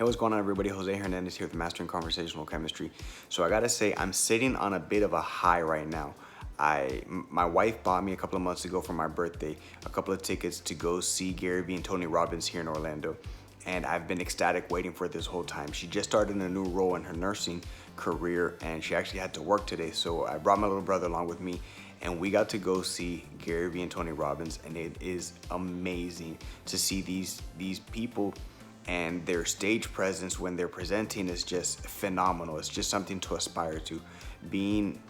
Hey, what's going on, everybody? Jose Hernandez here with Mastering Conversational Chemistry. So I gotta say, I'm sitting on a bit of a high right now. My wife bought me a couple of months ago for my birthday a couple of tickets to go see GaryVee and Tony Robbins here in Orlando, and I've been ecstatic waiting for it this whole time. She just started a new role in her nursing career, and she actually had to work today, so I brought my little brother along with me, and we got to go see GaryVee and Tony Robbins, and it is amazing to see these people. And their stage presence when they're presenting is just phenomenal. It's just something to aspire to. Being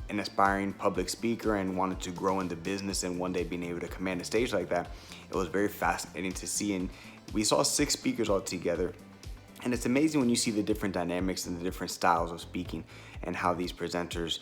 an aspiring public speaker and wanted to grow into business and one day being able to command a stage like that, it was very fascinating to see. And we saw 6 speakers all together. And it's amazing when you see the different dynamics and the different styles of speaking and how these presenters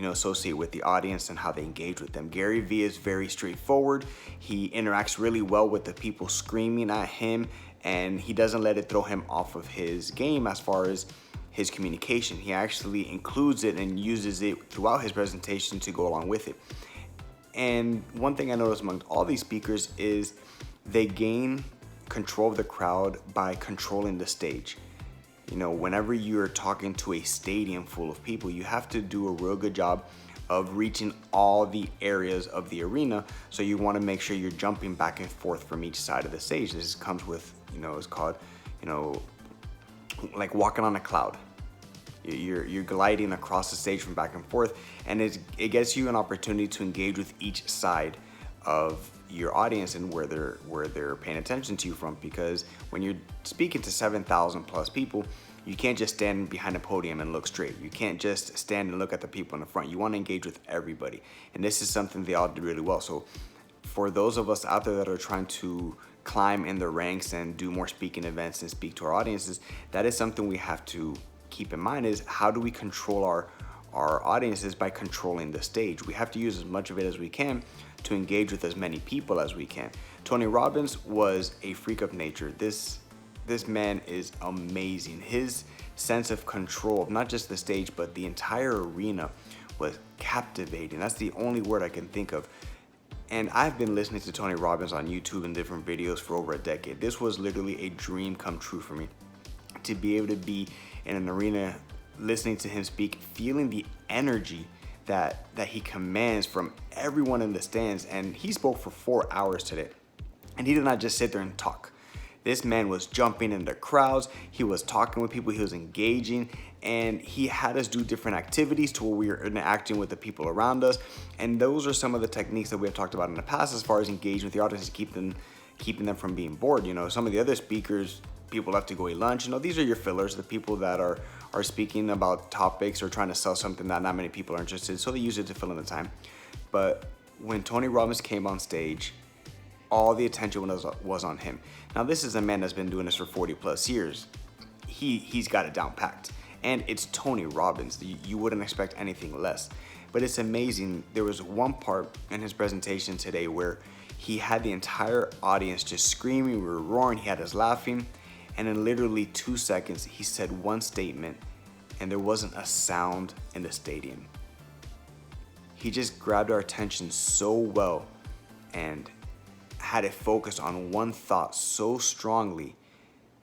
associate with the audience and how they engage with them. GaryVee is very straightforward. He interacts really well with the people screaming at him, and he doesn't let it throw him off of his game as far as his communication. He actually includes it and uses it throughout his presentation to go along with it. And one thing I noticed among all these speakers is they gain control of the crowd by controlling the stage. Whenever you're talking to a stadium full of people, you have to do a real good job of reaching all the areas of the arena. So you want to make sure you're jumping back and forth from each side of the stage. This comes with, it's called, like walking on a cloud. You're gliding across the stage from back and forth, and it gets you an opportunity to engage with each side of your audience and where they're paying attention to you from. Because when you're speaking to 7,000 plus people, you can't just stand behind a podium and look straight. You can't just stand and look at the people in the front. You want to engage with everybody, and this is something they all do really well. So for those of us out there that are trying to climb in the ranks and do more speaking events and speak to our audiences, that is something we have to keep in mind, is how do we control our audiences? By controlling the stage. We have to use as much of it as we can to engage with as many people as we can. Tony Robbins was a freak of nature. This man is amazing. His sense of control of not just the stage but the entire arena was captivating. That's the only word I can think of. And I've been listening to Tony Robbins on YouTube and different videos for over a decade. This was literally a dream come true for me, to be able to be in an arena listening to him speak, feeling the energy that he commands from everyone in the stands. And he spoke for 4 hours today, and he did not just sit there and talk. This man was jumping in the crowds, he was talking with people, he was engaging, and he had us do different activities to where we were interacting with the people around us. And those are some of the techniques that we have talked about in the past as far as engaging with the audience, keeping them from being bored. Some of the other speakers, people have to go eat lunch. These are your fillers, the people that are speaking about topics or trying to sell something that not many people are interested in, so they use it to fill in the time. But when Tony Robbins came on stage, all the attention was on him. Now, this is a man that's been doing this for 40 plus years. He's got it down packed, and it's Tony Robbins. You wouldn't expect anything less. But it's amazing. There was one part in his presentation today where he had the entire audience just screaming, we were roaring, he had us laughing. And in literally 2 seconds, he said one statement, and there wasn't a sound in the stadium. He just grabbed our attention so well and had it focused on one thought so strongly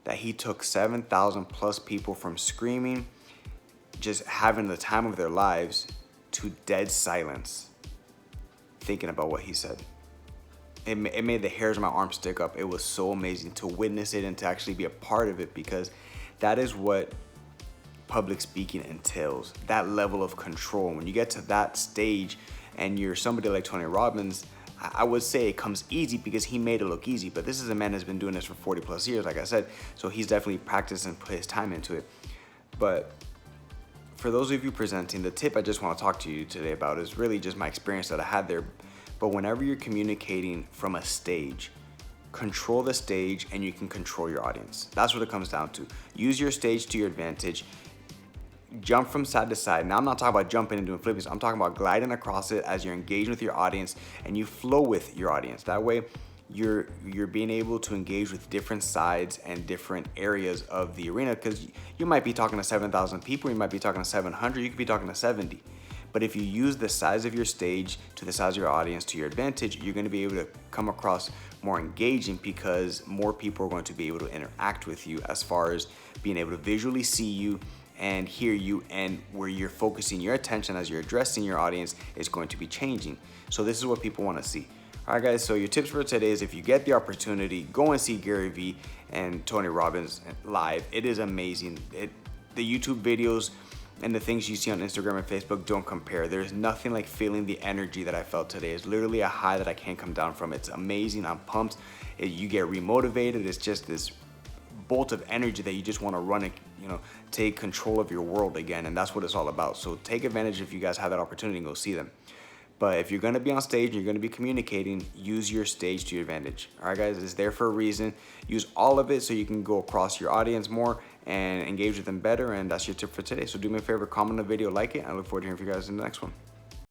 that he took 7,000 plus people from screaming, just having the time of their lives, to dead silence, thinking about what he said. It made the hairs on my arm stick up. It was so amazing to witness it and to actually be a part of it, because that is what public speaking entails, that level of control. When you get to that stage and you're somebody like Tony Robbins, I would say it comes easy because he made it look easy. But this is a man that's been doing this for 40 plus years, like I said, so he's definitely practiced and put his time into it. But for those of you presenting, the tip I just want to talk to you today about is really just my experience that I had there. But whenever you're communicating from a stage, control the stage and you can control your audience. That's what it comes down to. Use your stage to your advantage. Jump from side to side. Now, I'm not talking about jumping and doing flips. I'm talking about gliding across it as you're engaging with your audience and you flow with your audience. That way, you're being able to engage with different sides and different areas of the arena, because you might be talking to 7,000 people, you might be talking to 700, you could be talking to 70. But if you use the size of your stage to the size of your audience to your advantage, you're going to be able to come across more engaging, because more people are going to be able to interact with you as far as being able to visually see you and hear you, and where you're focusing your attention as you're addressing your audience is going to be changing. So this is what people want to see. All right, guys, so your tips for today is, if you get the opportunity, go and see GaryVee and Tony Robbins live. It is amazing. The YouTube videos and the things you see on Instagram and Facebook don't compare. There's nothing like feeling the energy that I felt today. It's literally a high that I can't come down from. It's amazing. I'm pumped. You get remotivated. It's just this bolt of energy that you just want to run and, take control of your world again. And that's what it's all about. So take advantage if you guys have that opportunity and go see them. But if you're going to be on stage and you're going to be communicating, use your stage to your advantage. All right, guys, it's there for a reason. Use all of it so you can go across your audience more and engage with them better. And that's your tip for today. So do me a favor, comment on the video, like it. I look forward to hearing from you guys in the next one.